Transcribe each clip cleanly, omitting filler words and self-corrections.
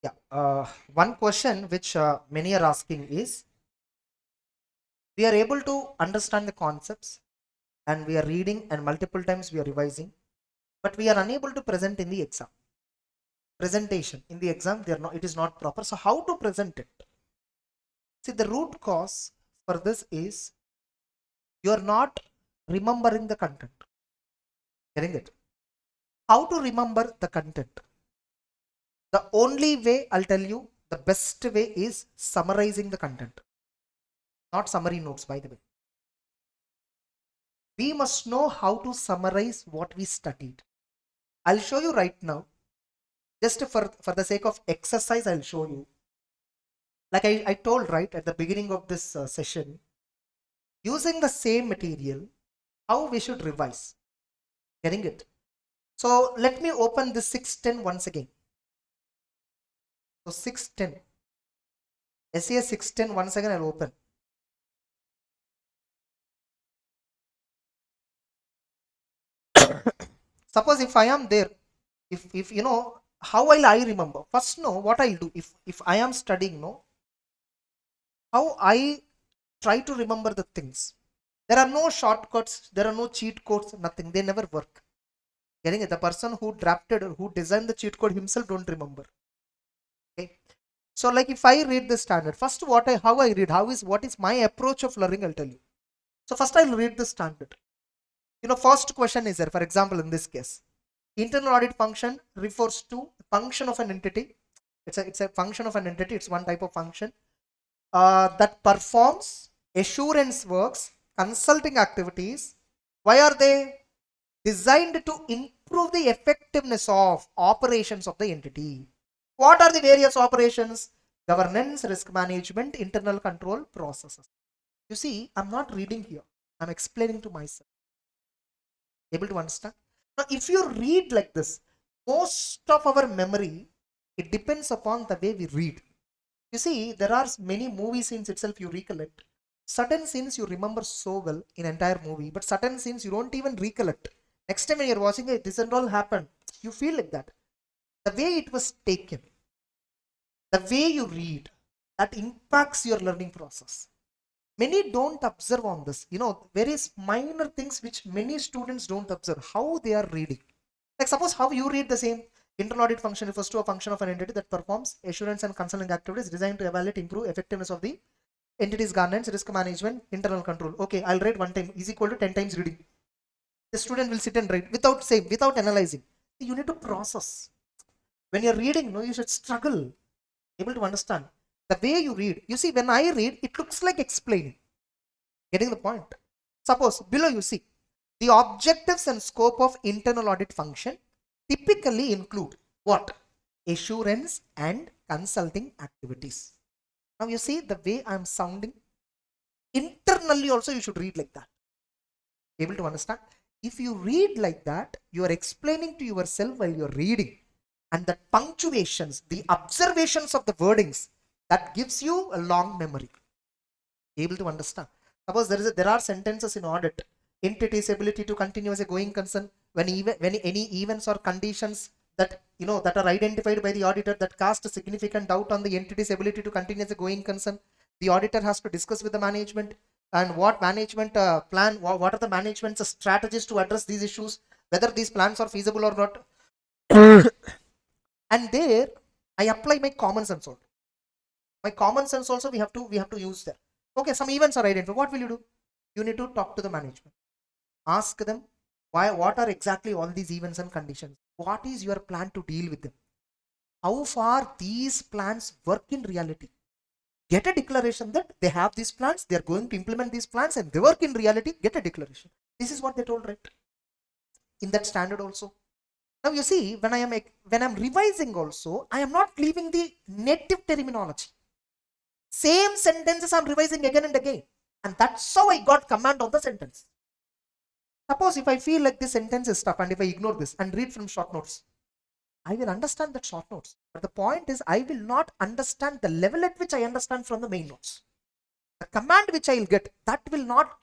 Yeah. One question which many are asking is, we are able to understand the concepts and we are reading and multiple times we are revising, but we are unable to present in the exam. Presentation in the exam, they are not, it is not proper. So how to present it? See, the root cause for this is you are not remembering the content. Getting it? How to remember the content? The only way I'll tell you, the best way is summarizing the content, not summary notes, by the way. We must know how to summarize what we studied. I'll show you right now. Just for the sake of exercise, I'll show you. Like I told right at the beginning of this session, using the same material, how we should revise. Getting it? So let me open this 610 once again. So 610. SAS 610 once again I'll open. Suppose if I am there, if you know, how will I remember? First know what I'll do if I am studying, no, how I try to remember the things. There are no shortcuts, there are no cheat codes, nothing. They never work. Getting it? The person who drafted or who designed the cheat code himself don't remember. Okay. So like if I read the standard, first how I read, what is my approach of learning, I'll tell you. So first I'll read the standard. You know, first question is there, for example, in this case, internal audit function refers to function of an entity. It's a function of an entity. It's one type of function that performs assurance works, consulting activities. Why are they designed? To improve the effectiveness of operations of the entity. What are the various operations? Governance, risk management, internal control processes. You see, I'm not reading here. I'm explaining to myself. Able to understand? Now, if you read like this, most of our memory, it depends upon the way we read. You see, there are many movie scenes itself you recollect. Certain scenes you remember so well in entire movie, but certain scenes you don't even recollect. Next time when you're watching it, this and all happened. You feel like that. The way it was taken, the way you read, that impacts your learning process. Many don't observe on this. You know, various minor things which many students don't observe, how they are reading. Like suppose how you read the same. Internal audit function refers to a function of an entity that performs assurance and consulting activities designed to evaluate, improve effectiveness of the entity's governance, risk management, internal control. Okay, I'll write one time is equal to 10 times reading. The student will sit and write without saying, without analyzing. You need to process. When you're reading, no, you should struggle, able to understand. The way you read, you see, when I read, it looks like explaining. Getting the point? Suppose below you see, the objectives and scope of internal audit function typically include what? Assurance and consulting activities. Now you see the way I'm sounding. Internally also you should read like that. Able to understand? If you read like that, you are explaining to yourself while you're reading. And the punctuations, the observations of the wordings, that gives you a long memory. Able to understand? Suppose there are sentences in audit. Entity's ability to continue as a going concern when any events or conditions that that are identified by the auditor that cast a significant doubt on the entity's ability to continue as a going concern, the auditor has to discuss with the management and what management plan, what are the management's strategies to address these issues, whether these plans are feasible or not. And there I apply my common sense also. My common sense also we have to use there. Okay, some events are identified. What will you do? You need to talk to the management. Ask them what are exactly all these events and conditions. What is your plan to deal with them? How far these plans work in reality? Get a declaration that they have these plans, they are going to implement these plans, and they work in reality. Get a declaration. This is what they told, right? In that standard also. Now you see, when I'm revising also, I am not leaving the native terminology. Same sentences I'm revising again and again. And that's how I got command of the sentence. Suppose if I feel like this sentence is tough and if I ignore this and read from short notes, I will understand that short notes. But the point is, I will not understand the level at which I understand from the main notes. The command which I will get, that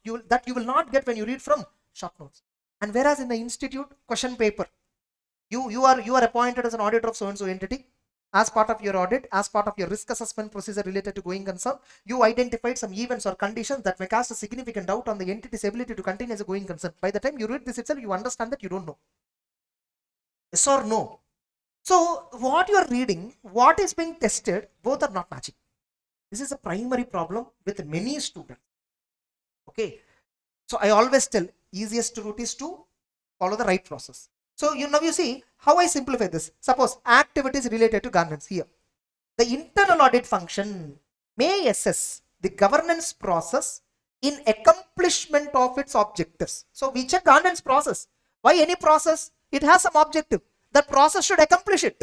you will not get when you read from short notes. And whereas in the institute question paper, you are appointed as an auditor of so and so entity, As part of your audit, as part of your risk assessment procedure related to going concern, you identified some events or conditions that may cast a significant doubt on the entity's ability to continue as a going concern. By the time you read this itself, you understand that you don't know. Yes or no? So what you are reading, what is being tested, both are not matching. This is a primary problem with many students. Okay. So I always tell, easiest route is to follow the right process. So now you see how I simplify this. Suppose activities related to governance here. The internal audit function may assess the governance process in accomplishment of its objectives. So we check governance process. Why any process? It has some objective. That process should accomplish it.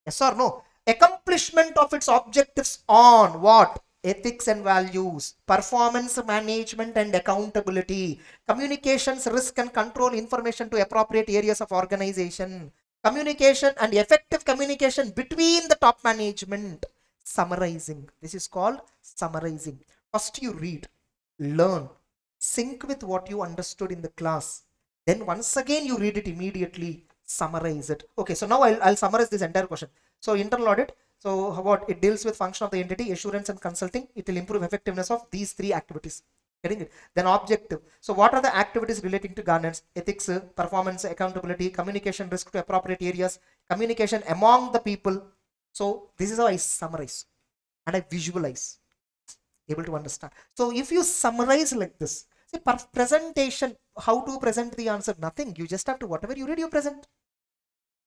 Yes or no? Accomplishment of its objectives on what? Ethics and values, performance management and accountability, communications, risk and control information to appropriate areas of organization, communication and effective communication between the top management, summarizing. This is called summarizing. First you read, learn, sync with what you understood in the class. Then once again you read it immediately, summarize it. Okay, so now I'll summarize this entire question. So internal audit, so what it deals with function of the entity, assurance and consulting. It will improve effectiveness of these three activities. Getting it? Then objective. So what are the activities relating to governance, ethics, performance, accountability, communication, risk to appropriate areas, communication among the people. So this is how I summarize and I visualize. Able to understand. So if you summarize like this, see, presentation, how to present the answer, nothing. You just have to, whatever you read, you present.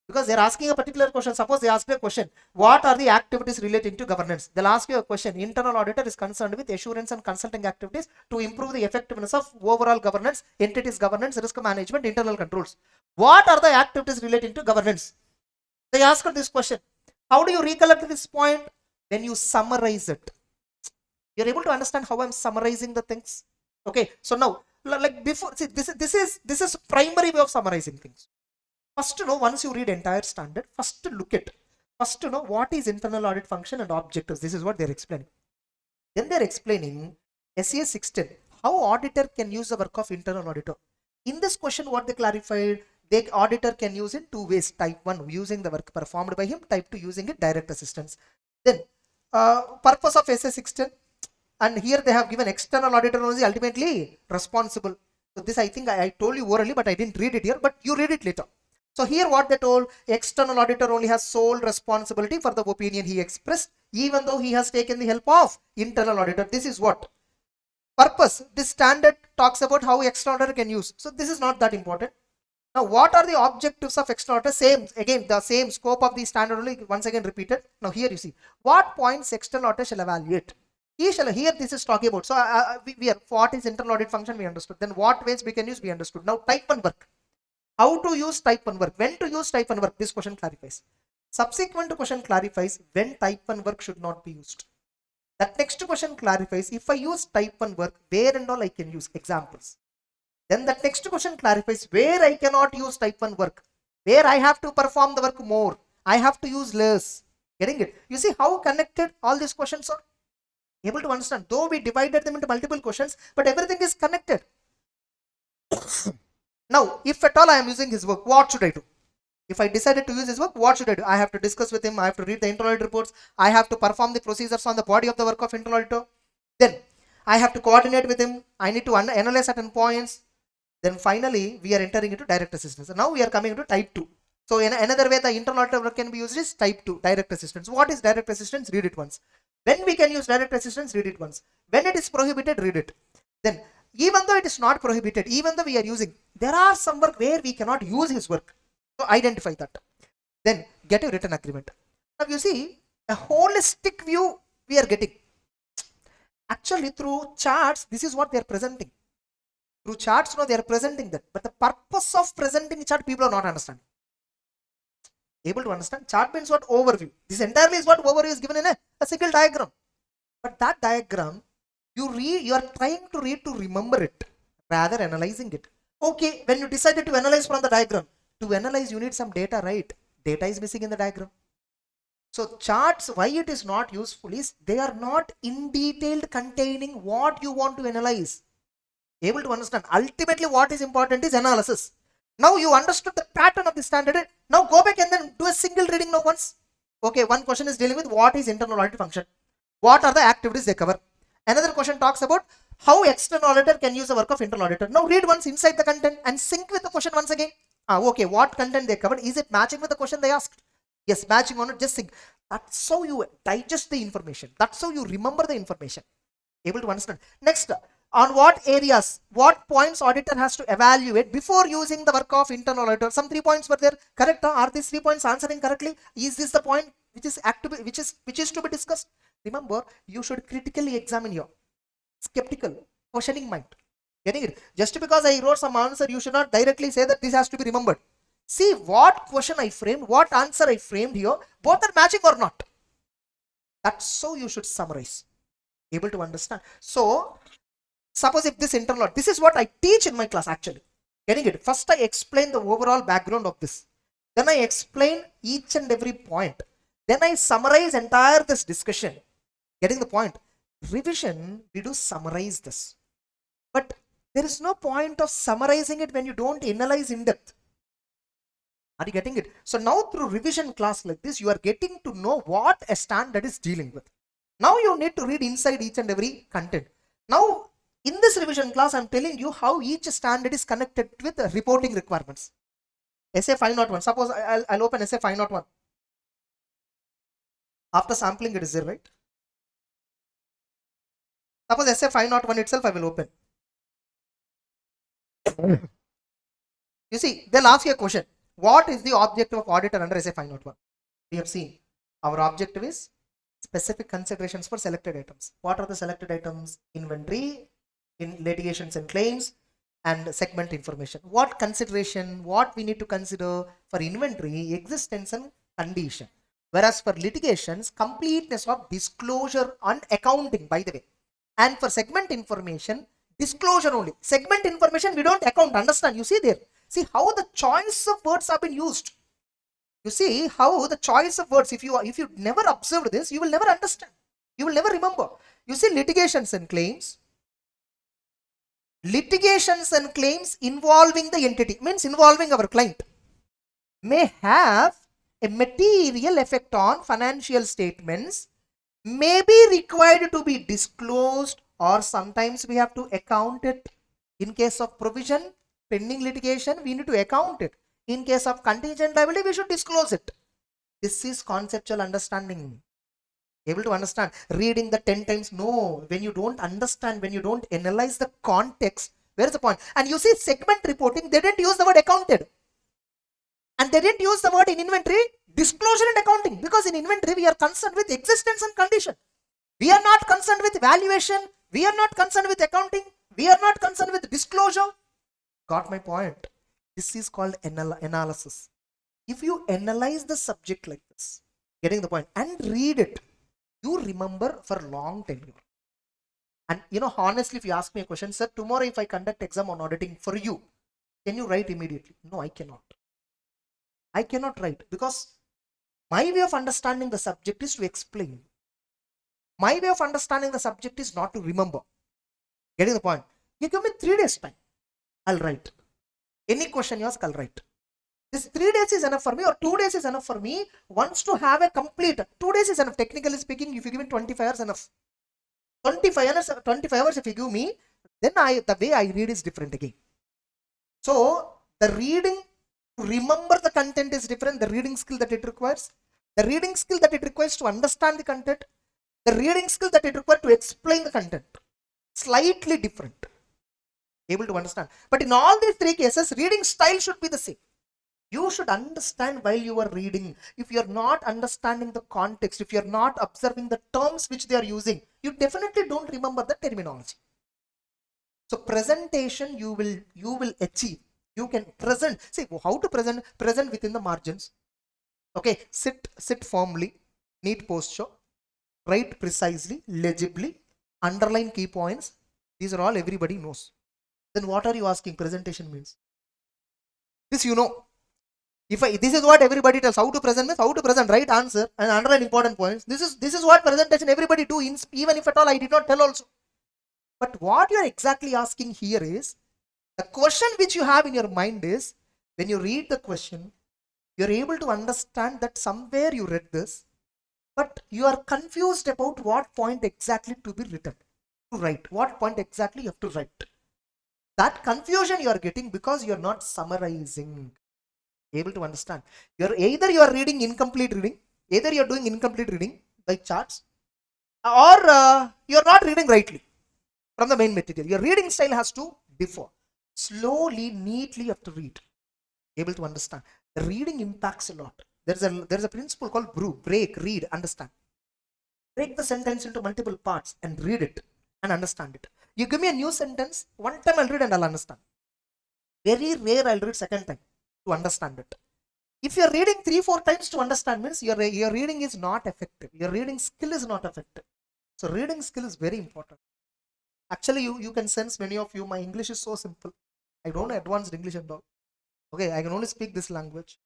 Because they're asking a particular question. Suppose they ask a question, what are the activities relating to governance? They'll ask you a question. Internal auditor is concerned with assurance and consulting activities to improve the effectiveness of overall governance, entities governance, risk management, internal controls. What are the activities relating to governance? They ask this question. How do you recollect this point? When you summarize it. You're able to understand how I'm summarizing the things. Okay. So now, like before, see, this is primary way of summarizing things. First to know, once you read entire standard, first to look at, first to know what is internal audit function and objectives. This is what they're explaining. Then they're explaining SES 16, how auditor can use the work of internal auditor. In this question, what they clarified, the auditor can use in two ways. Type 1, using the work performed by him. Type 2, using it direct assistance. Then, purpose of SES 16, and here they have given external auditor is ultimately responsible. So this I think I told you orally, but I didn't read it here, but you read it later. So here what they told, external auditor only has sole responsibility for the opinion he expressed, even though he has taken the help of internal auditor. This is what? Purpose. This standard talks about how external auditor can use. So this is not that important. Now what are the objectives of external auditor? Same, again the same scope of the standard only once again repeated. Now here you see, what points external auditor shall evaluate? He shall, here this is talking about. So we are, what is internal audit function we understood. Then what ways we can use we understood. Now type 1 work. How to use type 1 work, when to use type 1 work, this question clarifies. Subsequent question clarifies when type 1 work should not be used. That next question clarifies, if I use type 1 work, where and all I can use examples. Then that next question clarifies where I cannot use type 1 work, where I have to perform the work more, I have to use less. Getting it? You see how connected all these questions are? Able to understand, though we divided them into multiple questions, but everything is connected. Now, if at all I am using his work, what should I do? If I decided to use his work, what should I do? I have to discuss with him, I have to read the internal audit reports, I have to perform the procedures on the body of the work of internal auditor. Then, I have to coordinate with him, I need to analyze certain points. Then finally, we are entering into direct assistance. So now we are coming to type 2. So in another way the internal auditor work can be used is type 2, direct assistance. What is direct assistance? Read it once. When we can use direct assistance, read it once. When it is prohibited, read it. Then, even though it is not prohibited, even though we are using, there are some work where we cannot use his work. So identify that. Then get a written agreement. Now you see, a holistic view we are getting. Actually through charts, this is what they are presenting. Through charts, no, they are presenting that. But the purpose of presenting chart, people are not understanding. Able to understand? Chart means what? Overview. This entirely is what overview is given in a single diagram. But that diagram, you are trying to read to remember it, rather analyzing it. Okay, when you decided to analyze from the diagram, to analyze you need some data, right? Data is missing in the diagram. So charts, why it is not useful is, they are not in detail containing what you want to analyze. Able to understand? Ultimately what is important is analysis. Now you understood the pattern of the standard. Now go back and then do a single reading now once. Okay, one question is dealing with what is internal audit function. What are the activities they cover? Another question talks about how external auditor can use the work of internal auditor. Now read once inside the content and sync with the question once again. Okay, what content they covered? Is it matching with the question they asked? Yes, matching on it, just think. That's how you digest the information. That's how you remember the information. Able to understand. Next, on what areas, what points auditor has to evaluate before using the work of internal auditor? Some 3 points were there. Correct? Are these 3 points answering correctly? Is this the point which is to be discussed? Remember, you should critically examine your skeptical, questioning mind. Getting it? Just because I wrote some answer, you should not directly say that this has to be remembered. See what question I framed, what answer I framed here, both are matching or not. That's how you should summarize. Able to understand? So, suppose if this internal, this is what I teach in my class actually. Getting it? First I explain the overall background of this. Then I explain each and every point. Then I summarize entire this discussion. Getting the point? Revision, we do summarize this. But there is no point of summarizing it when you don't analyze in depth. Are you getting it? So now through revision class like this, you are getting to know what a standard is dealing with. Now you need to read inside each and every content. Now in this revision class, I am telling you how each standard is connected with the reporting requirements. SA 501. Suppose I'll open SA 501. After sampling, it is there, right? Suppose SA 501 itself I will open. You see, they'll ask you a question. What is the objective of auditor under SA 501? We have seen our objective is specific considerations for selected items. What are the selected items? Inventory, in litigations and claims, and segment information. What consideration, what we need to consider for inventory, existence and condition. Whereas for litigations, completeness of disclosure on accounting, by the way. And for segment information, disclosure only. Segment information, we don't account, understand? You see there. See how the choice of words have been used. You see how the choice of words, if you never observed this, you will never understand. You will never remember. You see litigations and claims. Litigations and claims involving the entity, means involving our client, may have a material effect on financial statements, may be required to be disclosed, or sometimes we have to account it. In case of provision, pending litigation, we need to account it. In case of contingent liability, we should disclose it. This is conceptual understanding. Able to understand? Reading the 10 times, no. When you don't understand, when you don't analyze the context, where is the point? And you see segment reporting, they didn't use the word accounted. And they didn't use the word in inventory, disclosure and accounting. Because in inventory, we are concerned with existence and condition. We are not concerned with valuation. We are not concerned with accounting. We are not concerned with disclosure. Got my point? This is called analysis. If you analyze the subject like this, getting the point, and read it, you remember for a long time. And you know, honestly, if you ask me a question, sir, tomorrow if I conduct exam on auditing for you, can you write immediately? No, I cannot. I cannot write, because my way of understanding the subject is to explain. My way of understanding the subject is not to remember. Getting the point? You give me 3 days time, I'll write. Any question you ask, I'll write. This 3 days is enough for me, or 2 days is enough for me. Once to have a complete, 2 days is enough. Technically speaking, if you give me 25 hours, enough. 25 hours if you give me, then the way I read is different again. So the reading, to remember the content is different. The reading skill that it requires, the reading skill that it requires to understand the content, the reading skill that it requires to explain the content, slightly different. Able to understand? But in all these 3 cases, reading style should be the same. You should understand while you are reading. If you are not understanding the context, if you are not observing the terms which they are using, you definitely don't remember the terminology. So presentation you will achieve. You can present. See how to present. Present within the margins. Okay, sit firmly, neat posture, write precisely, legibly, underline key points. These are all everybody knows. Then what are you asking? Presentation means. This you know. This is what everybody tells. How to present means how to present, right answer and underline important points. This is what presentation everybody do, even if at all I did not tell also. But what you are exactly asking here is, the question which you have in your mind is, when you read the question, you are able to understand that somewhere you read this, but you are confused about what point exactly to be written, to write, what point exactly you have to write. That confusion you are getting because you are not summarizing. Able to understand? You are reading incomplete reading, either you are doing incomplete reading like charts, or you are not reading rightly from the main material. Your reading style has to differ. Slowly, neatly you have to read. Able to understand? The reading impacts a lot. There's a principle called break, read, understand. Break the sentence into multiple parts and read it and understand it. You give me a new sentence, one time I'll read and I'll understand. Very rare I'll read second time to understand it. If you're reading 3-4 times to understand, means your reading is not effective. Your reading skill is not effective. So reading skill is very important. Actually, you can sense many of you, my English is so simple. I don't know advanced English and all. Okay, I can only speak this language.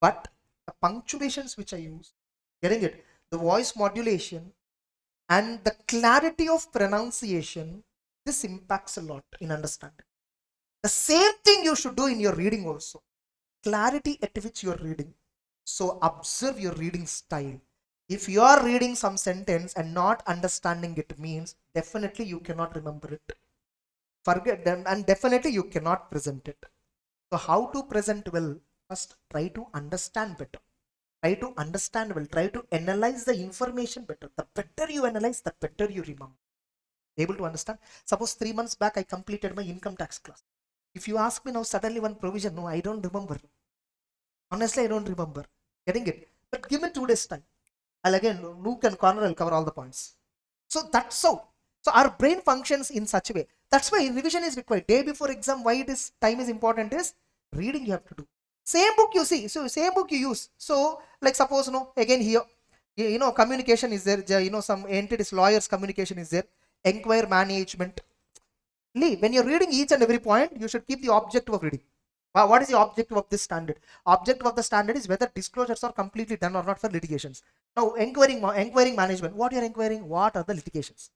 But the punctuations which I use, getting it, the voice modulation and the clarity of pronunciation, this impacts a lot in understanding. The same thing you should do in your reading also. Clarity at which you are reading. So observe your reading style. If you are reading some sentence and not understanding it, means definitely you cannot remember it. Forget them, and definitely you cannot present it. So how to present well? First, try to understand better. Try to understand well. Try to analyze the information better. The better you analyze, the better you remember. Able to understand? Suppose 3 months back I completed my income tax class. If you ask me now suddenly one provision, no, I don't remember. Honestly, I don't remember. Getting it? But give me 2 days time. I'll again nook and corner, I'll cover all the points. So that's so. So our brain functions in such a way. That's why revision is required. Day before exam, why this time is important is reading you have to do. Same book you see, so same book you use. So like suppose no, again here, communication is there, some entities, lawyers communication is there, enquire management. When you're reading each and every point, you should keep the objective of reading. What is the objective of this standard? Objective of the standard is whether disclosures are completely done or not for litigations. Now, enquiring management. What you're inquiring? What are the litigations?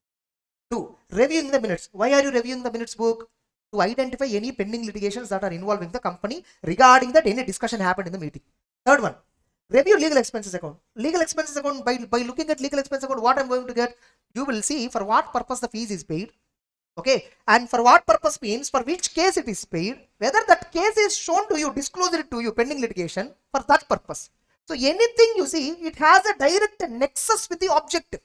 2. Reviewing the minutes. Why are you reviewing the minutes book? To identify any pending litigations that are involving the company regarding that any discussion happened in the meeting. Third one. Review legal expenses account. Legal expenses account, by looking at legal expense account, what I'm going to get, you will see for what purpose the fees is paid. Okay, and for what purpose means for which case it is paid, whether that case is shown to you, disclosed to you pending litigation for that purpose. So anything you see, it has a direct nexus with the objective.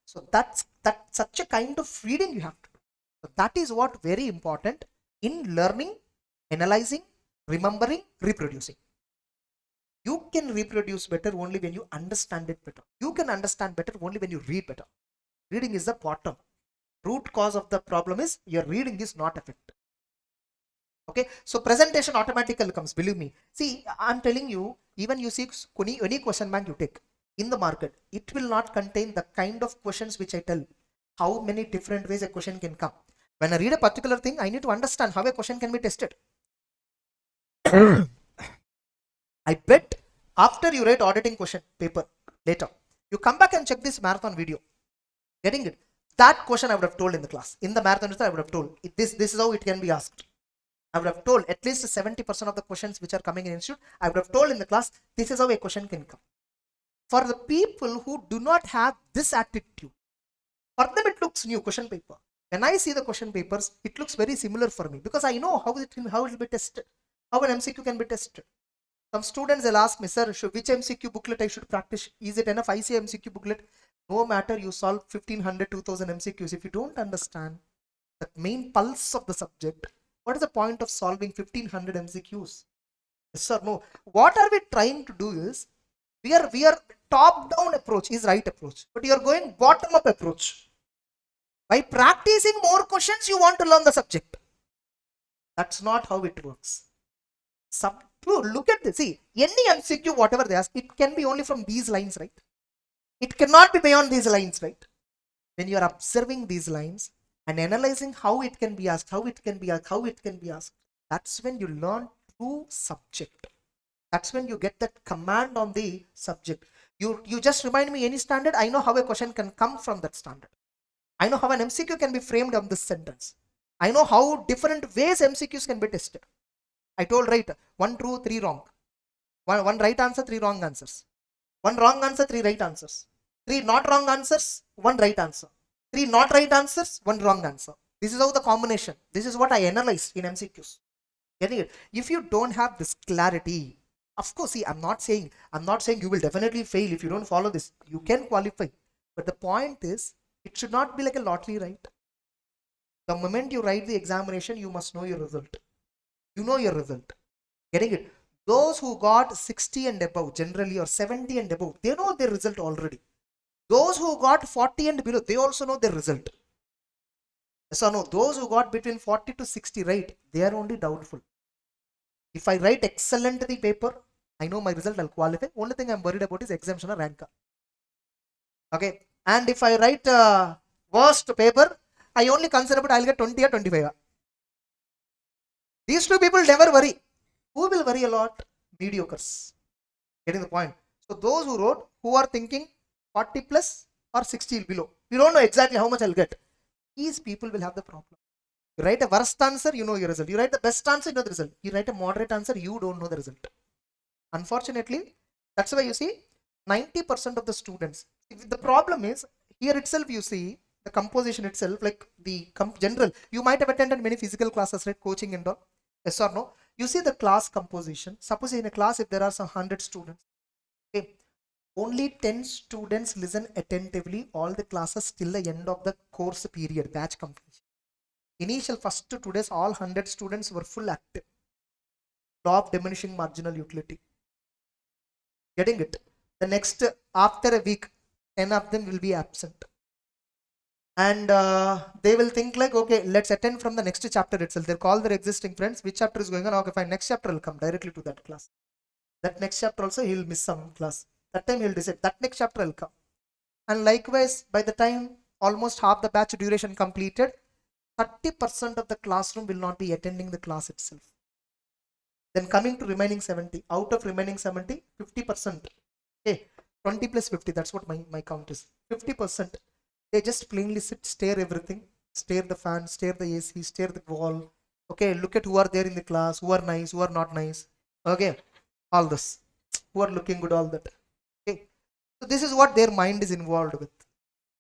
So that's such a kind of reading you have to do. So that is what very important in learning, analyzing, remembering, reproducing. You can reproduce better only when you understand it better. You can understand better only when you read better. Reading is the bottom. Root cause of the problem is your reading is not effective. Okay, so presentation automatically comes, believe me. See, I'm telling you, even you see any question bank you take in the market, it will not contain the kind of questions which I tell. How many different ways a question can come. When I read a particular thing, I need to understand how a question can be tested. I bet after you write auditing question paper later, you come back and check this marathon video. Getting it? That question I would have told in the class. In the marathon, I would have told this is how it can be asked. I would have told at least 70% of the questions which are coming in institute. I would have told in the class, this is how a question can come. For the people who do not have this attitude, for them it looks new question paper. When I see the question papers, it looks very similar for me because I know how it will be tested, how an MCQ can be tested. Some students will ask me, sir, which MCQ booklet I should practice? Is it enough I see MCQ booklet? No matter you solve 1500, 2000 MCQs, if you don't understand the main pulse of the subject, what is the point of solving 1500 MCQs? Yes or no? What are we trying to do is, we are top-down approach is right approach, but you are going bottom-up approach. By practicing more questions, you want to learn the subject. That's not how it works. Look at this. See, any MCQ, whatever they ask, it can be only from these lines, right? It cannot be beyond these lines, right? When you are observing these lines and analyzing how it can be asked, that's when you learn true subject. That's when you get that command on the subject. You just remind me any standard, I know how a question can come from that standard. I know how an MCQ can be framed on this sentence. I know how different ways MCQs can be tested. I told right, 1 true, 3 wrong. One right answer, 3 wrong answers. 1 wrong answer, 3 right answers. 3 not wrong answers, 1 right answer. 3 not right answers, 1 wrong answer. This is how the combination. This is what I analyzed in MCQs. Getting it? If you don't have this clarity, of course, see, I'm not saying you will definitely fail if you don't follow this. You can qualify. But the point is, it should not be like a lottery, right? The moment you write the examination, you must know your result. You know your result. Getting it? Those who got 60 and above generally, or 70 and above, they know their result already. Those who got 40 and below, they also know their result. So no, those who got between 40 to 60, right, they are only doubtful. If I write excellent the paper, I know my result, I'll qualify. Only thing I'm worried about is exemption or rank. Okay. And if I write worst paper, I only consider about I'll get 20 or 25. These two people never worry. Who will worry a lot? Mediocres. Getting the point? So those who wrote, who are thinking 40 plus or 60 below, we don't know exactly how much I'll get. These people will have the problem. You write a worst answer, you know your result. You write the best answer, you know the result. You write a moderate answer, you don't know the result. Unfortunately, that's why you see 90% of the students. The problem is, here itself you see the composition itself, like the general. You might have attended many physical classes, right? Coaching and all. Yes or no? You see the class composition. Suppose in a class, if there are some 100 students, okay, only 10 students listen attentively all the classes till the end of the course period, batch completion. Initial first 2 days, all 100 students were full active. Law of diminishing marginal utility. Getting it? The next, after a week, 10 of them will be absent. And they will think like, okay, let's attend from the next chapter itself. They'll call their existing friends. Which chapter is going on? Okay, fine. Next chapter will come directly to that class. That next chapter also, he'll miss some class. That time he'll decide. That next chapter will come. And likewise, by the time almost half the batch duration completed, 30% of the classroom will not be attending the class itself. Then coming to remaining 70, out of remaining 70, 50%, okay, 20 plus 50, that's what my count is. 50%, they just plainly sit, stare everything, stare the fan, stare the AC, stare the wall. Okay, look at who are there in the class, who are nice, who are not nice. Okay, all this, who are looking good, all that. Okay, so this is what their mind is involved with.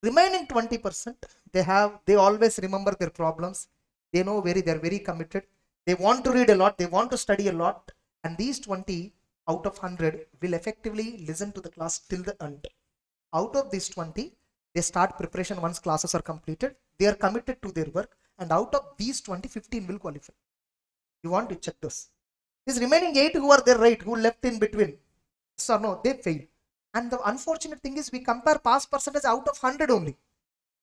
Remaining 20%, they always remember their problems. They know they're very committed. They want to read a lot, they want to study a lot, and these 20 out of 100 will effectively listen to the class till the end. Out of these 20, they start preparation once classes are completed. They are committed to their work, and out of these 20, 15 will qualify. You want to check this. These remaining 8 who are there, right, who left in between, so no, they fail. And the unfortunate thing is, we compare pass percentage out of 100 only.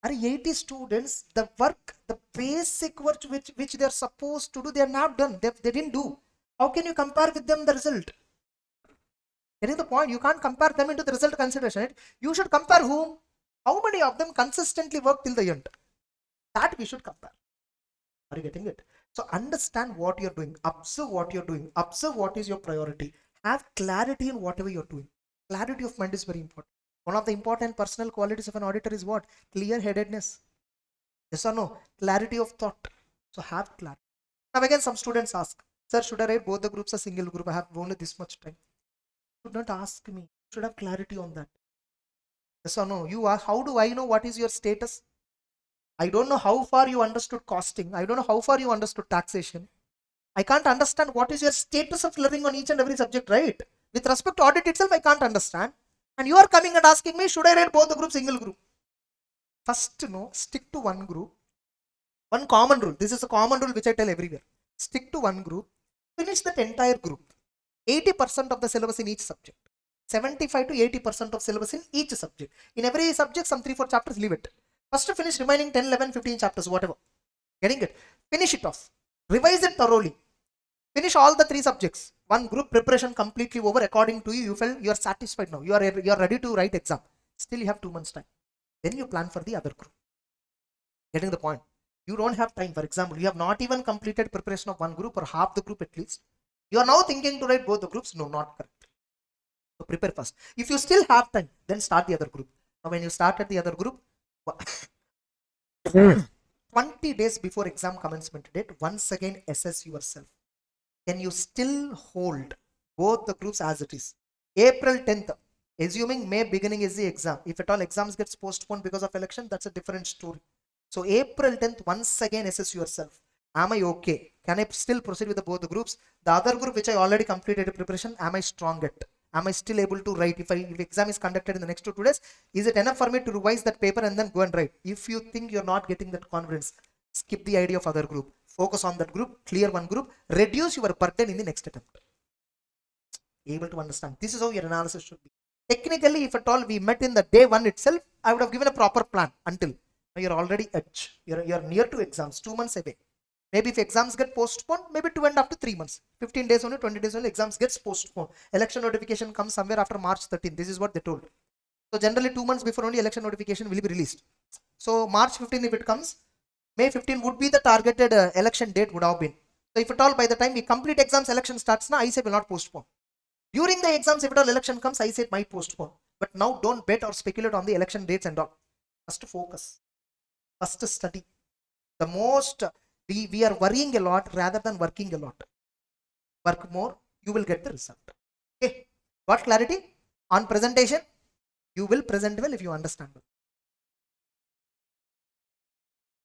Are 80 students, the work, the basic work which they are supposed to do, they are not done. They didn't do. How can you compare with them the result? Getting the point? You can't compare them into the result consideration. Right? You should compare whom? How many of them consistently work till the end? That we should compare. Are you getting it? So understand what you're doing. Observe what you're doing. Observe what is your priority. Have clarity in whatever you're doing. Clarity of mind is very important. One of the important personal qualities of an auditor is what? Clear-headedness. Yes or no? Clarity of thought. So have clarity. Now again, some students ask, sir, should I write both the groups or single group? I have only this much time. Should not ask me. Should have clarity on that. Yes or no? You ask, how do I know what is your status? I don't know how far you understood costing. I don't know how far you understood taxation. I can't understand what is your status of learning on each and every subject, right? With respect to audit itself, I can't understand. And you are coming and asking me, should I write both the group, single group? First, no, stick to one group. One common rule. This is a common rule which I tell everywhere. Stick to one group. Finish that entire group. 80% of the syllabus in each subject. 75 to 80% of syllabus in each subject. In every subject, some 3-4 chapters, leave it. First to finish remaining 10, 11, 15 chapters, whatever. Getting it? Finish it off. Revise it thoroughly. Finish all the 3 subjects. One group preparation completely over according to you. You felt you are satisfied now. You are ready to write exam. Still you have 2 months time. Then you plan for the other group. Getting the point? You don't have time. For example, you have not even completed preparation of one group or half the group at least. You are now thinking to write both the groups. No, not correct. So prepare first. If you still have time, then start the other group. Now when you started the other group, 20 days before exam commencement date, once again assess yourself. Can you still hold both the groups as it is? April 10th, Assuming May beginning is the exam. If at all exams gets postponed because of election, that's a different story. So April 10th, once again assess yourself. Am I okay? Can I still proceed with both the groups? The other group which I already completed a preparation, am I strong at? Am I still able to write? If exam is conducted in the next 2 days, is it enough for me to revise that paper and then go and write? If you think you're not getting that confidence, skip the idea of other group. Focus on that group, clear one group, reduce your burden in the next attempt. Able to understand. This is how your analysis should be. Technically, if at all we met in the day one itself, I would have given a proper plan until you're already edge. You're near to exams, 2 months away. Maybe if exams get postponed, maybe 2.5 to 3 months. 15 days only, 20 days only, exams gets postponed. Election notification comes somewhere after March 13th. This is what they told. So generally 2 months before only election notification will be released. So March 15th if it comes, May 15 would be the targeted election date would have been. So if at all by the time we complete exams, election starts now, I say will not postpone. During the exams, if at all election comes, I say it might postpone. But now don't bet or speculate on the election dates and all. First focus. First study. The most we are worrying a lot rather than working a lot. Work more, you will get the result. Okay. Got clarity? On presentation, you will present well if you understand well.